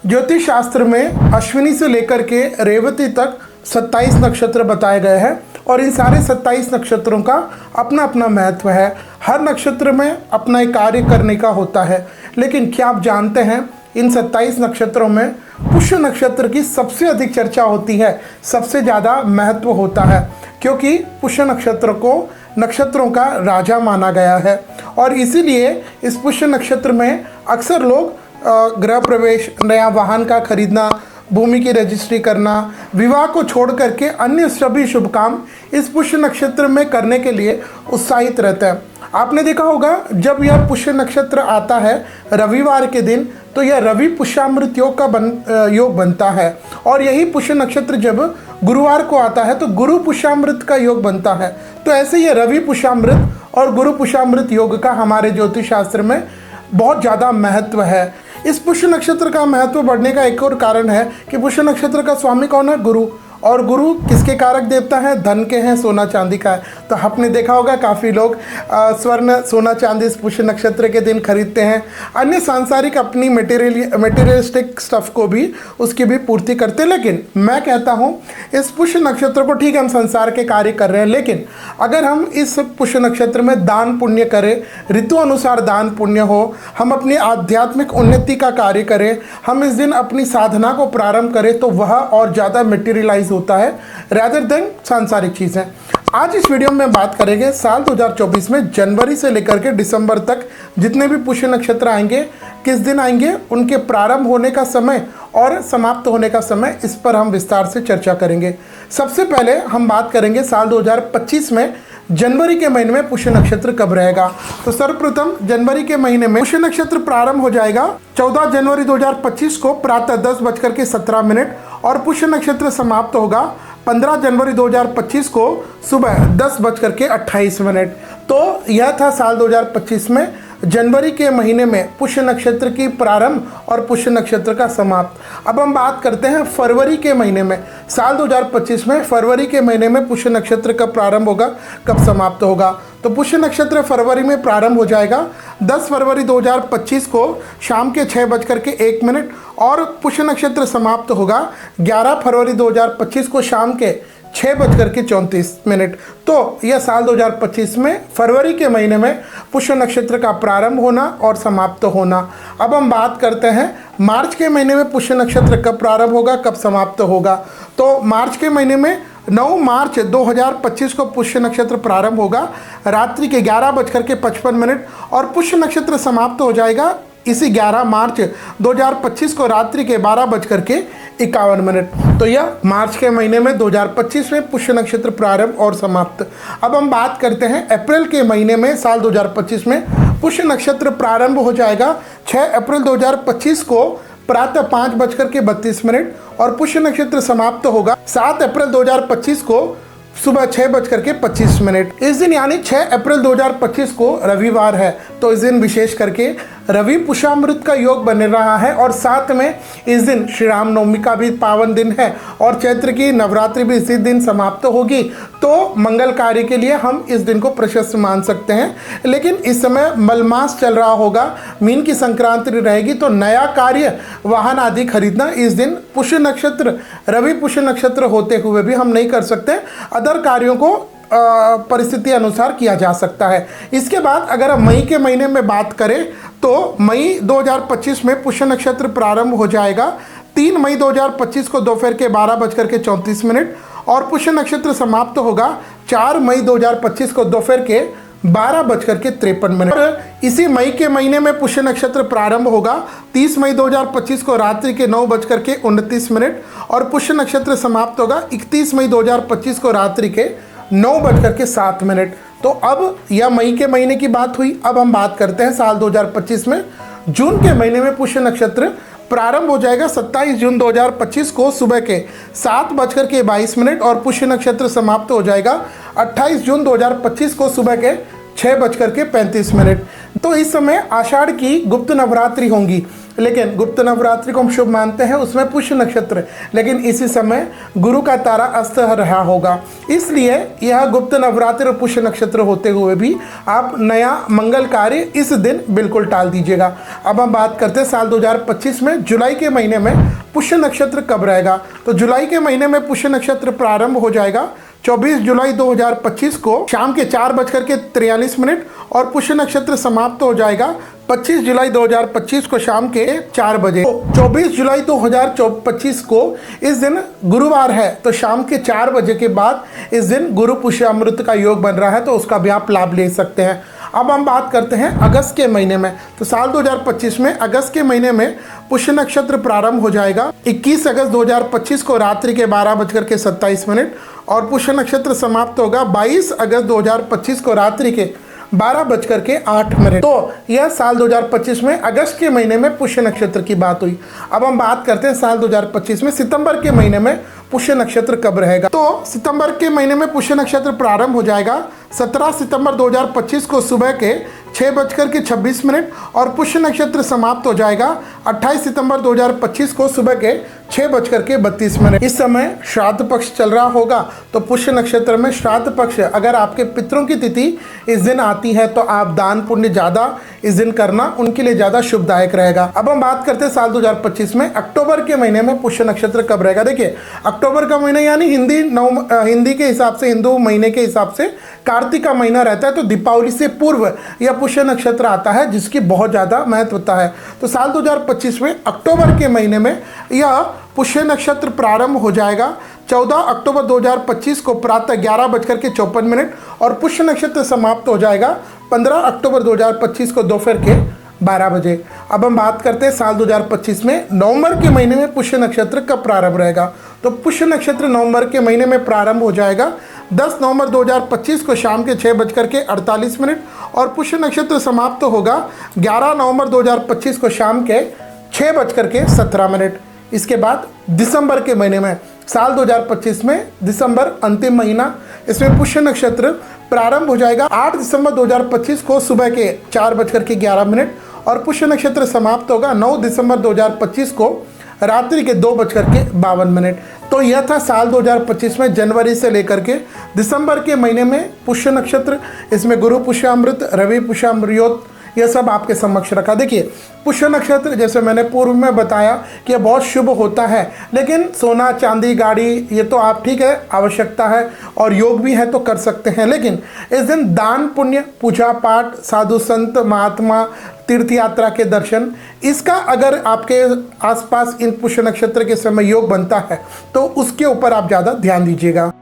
ज्योतिष शास्त्र में अश्विनी से लेकर के रेवती तक 27 नक्षत्र बताए गए हैं और इन सारे 27 नक्षत्रों का अपना अपना महत्व है। हर नक्षत्र में अपना एक कार्य करने का होता है। लेकिन क्या आप जानते हैं इन 27 नक्षत्रों में पुष्य नक्षत्र की सबसे अधिक चर्चा होती है, सबसे ज़्यादा महत्व होता है, क्योंकि पुष्य नक्षत्र को नक्षत्रों का राजा माना गया है। और इसीलिए इस पुष्य नक्षत्र में अक्सर लोग गृह प्रवेश, नया वाहन का खरीदना, भूमि की रजिस्ट्री करना, विवाह को छोड़ करके अन्य सभी शुभ काम इस पुष्य नक्षत्र में करने के लिए उत्साहित रहते हैं। आपने देखा होगा जब यह पुष्य नक्षत्र आता है रविवार के दिन, तो यह रवि पुष्यामृत योग का योग बनता है। और यही पुष्य नक्षत्र जब गुरुवार को आता है तो गुरु पुष्यामृत का योग बनता है। तो ऐसे यह रवि पुष्यामृत और गुरु पुष्यामृत योग का हमारे ज्योतिष शास्त्र में बहुत ज़्यादा महत्व है। इस पुष्य नक्षत्र का महत्व बढ़ने का एक और कारण है कि पुष्य नक्षत्र का स्वामी कौन है? गुरु। और गुरु किसके कारक देवता हैं? धन के हैं, सोना चांदी का है। तो आपने देखा होगा काफ़ी लोग स्वर्ण, सोना चांदी इस पुष्य नक्षत्र के दिन खरीदते हैं। अन्य सांसारिक अपनी मटेरियलिस्टिक स्टफ को भी उसकी भी पूर्ति करते हैं। लेकिन मैं कहता हूँ इस पुष्य नक्षत्र को, ठीक है हम संसार के कार्य कर रहे हैं, लेकिन अगर हम इस पुष्य नक्षत्र में दान पुण्य करें, ऋतु अनुसार दान पुण्य हो, हम अपनी आध्यात्मिक उन्नति का कार्य करें, हम इस दिन अपनी साधना को प्रारंभ करें, तो वह और ज़्यादा मटेरियलाइज होता है rather than सांसारिक चीज़ें। आज इस वीडियो में बात करेंगे साल 2024 में जनवरी से लेकर के दिसंबर तक जितने भी पुष्य नक्षत्र आएंगे, किस दिन आएंगे, उनके प्रारंभ होने का समय और समाप्त होने का समय, इस पर हम विस्तार से चर्चा करेंगे। सबसे पहले हम बात करेंगे साल 2025 में जनवरी के महीने में पुष्य नक्षत्र कब रहेगा। तो सर्वप्रथम जनवरी के महीने में पुष्य नक्षत्र प्रारंभ हो जाएगा 14 जनवरी 2025 को प्रातः 10:17 और पुष्य नक्षत्र समाप्त होगा 15 जनवरी 2025 को सुबह 10:28। तो यह था साल 2025 में जनवरी के महीने में पुष्य नक्षत्र की प्रारंभ और पुष्य नक्षत्र का समाप्त। अब हम बात करते हैं फरवरी के महीने में। साल 2025 में फरवरी के महीने में पुष्य नक्षत्र कब प्रारंभ होगा, कब समाप्त होगा। तो पुष्य नक्षत्र फरवरी में प्रारंभ हो जाएगा 10 फरवरी 2025 को शाम के 6:01 और पुष्य नक्षत्र समाप्त होगा 11 फरवरी 2025 को शाम के 6:34। तो यह साल 2025 में फरवरी के महीने में पुष्य नक्षत्र का प्रारंभ होना और समाप्त होना। अब हम बात करते हैं मार्च के महीने में पुष्य नक्षत्र कब प्रारंभ होगा, कब समाप्त होगा। तो मार्च के महीने में 9 मार्च 2025 को पुष्य नक्षत्र प्रारंभ होगा रात्रि के 11:55 और पुष्य नक्षत्र समाप्त हो जाएगा इसी 11 मार्च 2025 को रात्रि के 12:51। तो यह मार्च के महीने में 2025 में पुष्य नक्षत्र प्रारंभ और समाप्त। अब हम बात करते हैं अप्रैल के महीने में साल 2025 में पुष्य नक्षत्र प्रारंभ हो जाएगा 6 अप्रैल 2025 को प्रातः 5:32 और पुष्य नक्षत्र समाप्त होगा 7 अप्रैल 2025 को सुबह 6:25। इस दिन यानी 6 अप्रैल 2025 को रविवार है, तो इस दिन विशेष करके रवि पुष्यामृत का योग बन रहा है। और साथ में इस दिन श्री राम नवमी का भी पावन दिन है और चैत्र की नवरात्रि भी इसी दिन समाप्त होगी। तो मंगल कार्य के लिए हम इस दिन को प्रशस्त मान सकते हैं। लेकिन इस समय मलमास चल रहा होगा, मीन की संक्रांति रहेगी, तो नया कार्य, वाहन आदि खरीदना इस दिन पुष्य नक्षत्र, रवि पुष्य नक्षत्र होते हुए भी हम नहीं कर सकते। अदर कार्यों को परिस्थिति अनुसार किया जा सकता है। इसके बाद अगर हम मई के महीने में बात करें तो मई 2025 में पुष्य नक्षत्र प्रारंभ हो जाएगा 3 मई 2025 को दोपहर के 12:34 और पुष्य नक्षत्र समाप्त होगा 4 मई 2025 को दोपहर के 12:53। और इसी मई के महीने में पुष्य नक्षत्र प्रारंभ होगा 30 मई 2025 को रात्रि के 9:29 और पुष्य नक्षत्र समाप्त होगा 31 मई 2025 को रात्रि के 9:07। तो अब यह मई के महीने की बात हुई। अब हम बात करते हैं साल 2025 में जून के महीने में पुष्य नक्षत्र प्रारंभ हो जाएगा 27 जून 2025 को सुबह के 7:22 और पुष्य नक्षत्र समाप्त हो जाएगा 28 जून 2025 को सुबह के 6:35। तो इस समय आषाढ़ की गुप्त नवरात्रि होंगी, लेकिन गुप्त नवरात्रि को हम शुभ मानते हैं, उसमें पुष्य नक्षत्र, लेकिन इसी समय गुरु का तारा अस्त रहा होगा, इसलिए यह गुप्त नवरात्रि और पुष्य नक्षत्र होते हुए भी आप नया मंगल कार्य इस दिन बिल्कुल टाल दीजिएगा। अब हम बात करते हैं साल 2025 में जुलाई के महीने में पुष्य नक्षत्र कब रहेगा। तो जुलाई के महीने में पुष्य नक्षत्र प्रारंभ हो जाएगा 24 जुलाई 2025 को शाम के 4:43 और पुष्य नक्षत्र समाप्त हो जाएगा 25 जुलाई 2025 को शाम के 4 बजे। तो 24 जुलाई 2025 को इस दिन गुरुवार है, तो शाम के 4 बजे के बाद इस दिन गुरु पुष्य अमृत का योग बन रहा है, तो उसका भी आप लाभ ले सकते हैं। अब हम बात करते हैं अगस्त के महीने में। तो साल 2025 में अगस्त के महीने में पुष्य नक्षत्र प्रारंभ हो जाएगा 21 अगस्त 2025 को रात्रि के 12:27 और पुष्य नक्षत्र समाप्त होगा 22 अगस्त 2025 को रात्रि के 12:08। तो यह साल 2025 में अगस्त के महीने में पुष्य नक्षत्र की बात हुई। अब हम बात करते हैं साल 2025 में सितंबर के महीने में पुष्य नक्षत्र कब रहेगा। तो सितंबर के महीने में पुष्य नक्षत्र प्रारंभ हो जाएगा 17 सितंबर 2025 को सुबह के 6:26 और पुष्य नक्षत्र समाप्त हो जाएगा 28 सितंबर 2025 को सुबह के 6:32। इस समय श्राद्ध पक्ष चल रहा होगा, तो पुष्य नक्षत्र में श्राद्ध पक्ष, अगर आपके पितरों की तिथि इस दिन आती है तो आप दान पुण्य ज़्यादा इस दिन करना उनके लिए ज़्यादा शुभदायक रहेगा। अब हम बात करते हैं साल 2025 में अक्टूबर के महीने में पुष्य नक्षत्र कब रहेगा। देखिए, अक्टूबर का महीना यानी हिंदी के हिसाब से, हिंदू महीने के हिसाब से कार्तिक का महीना रहता है, तो दीपावली से पूर्व यह पुष्य नक्षत्र आता है, जिसकी बहुत ज़्यादा महत्वता है। तो साल 2025 में अक्टूबर के महीने में यह पुष्य नक्षत्र प्रारंभ हो जाएगा 14 अक्टूबर 2025 को प्रातः 11:54 और पुष्य नक्षत्र समाप्त हो जाएगा 15 अक्टूबर 2025 को दोपहर के 12 बजे। अब हम बात करते हैं साल 2025 में नवंबर के महीने में पुष्य नक्षत्र कब प्रारंभ रहेगा। तो पुष्य नक्षत्र नवंबर के महीने में प्रारंभ हो जाएगा 10 नवंबर 2025 को शाम के 6:48 और पुष्य नक्षत्र समाप्त होगा 11 नवंबर 2025 को शाम के 6:17। इसके बाद दिसंबर के महीने में साल 2025 में दिसंबर अंतिम महीना, इसमें पुष्य नक्षत्र प्रारंभ हो जाएगा 8 दिसंबर 2025 को सुबह के 4:11 और पुष्य नक्षत्र समाप्त होगा 9 दिसंबर 2025 को रात्रि के 2:52। तो यह था साल 2025 में जनवरी से लेकर के दिसंबर के महीने में पुष्य नक्षत्र, इसमें गुरु पुष्यामृत, रवि पुष्यामृत, यह सब आपके समक्ष रखा। देखिए, पुष्य नक्षत्र जैसे मैंने पूर्व में बताया कि यह बहुत शुभ होता है, लेकिन सोना चांदी गाड़ी ये तो आप ठीक है आवश्यकता है और योग भी है तो कर सकते हैं, लेकिन इस दिन दान पुण्य, पूजा पाठ, साधु संत महात्मा, तीर्थ यात्रा के दर्शन, इसका अगर आपके आसपास इन पुष्य नक्षत्र के समय योग बनता है तो उसके ऊपर आप ज़्यादा ध्यान दीजिएगा।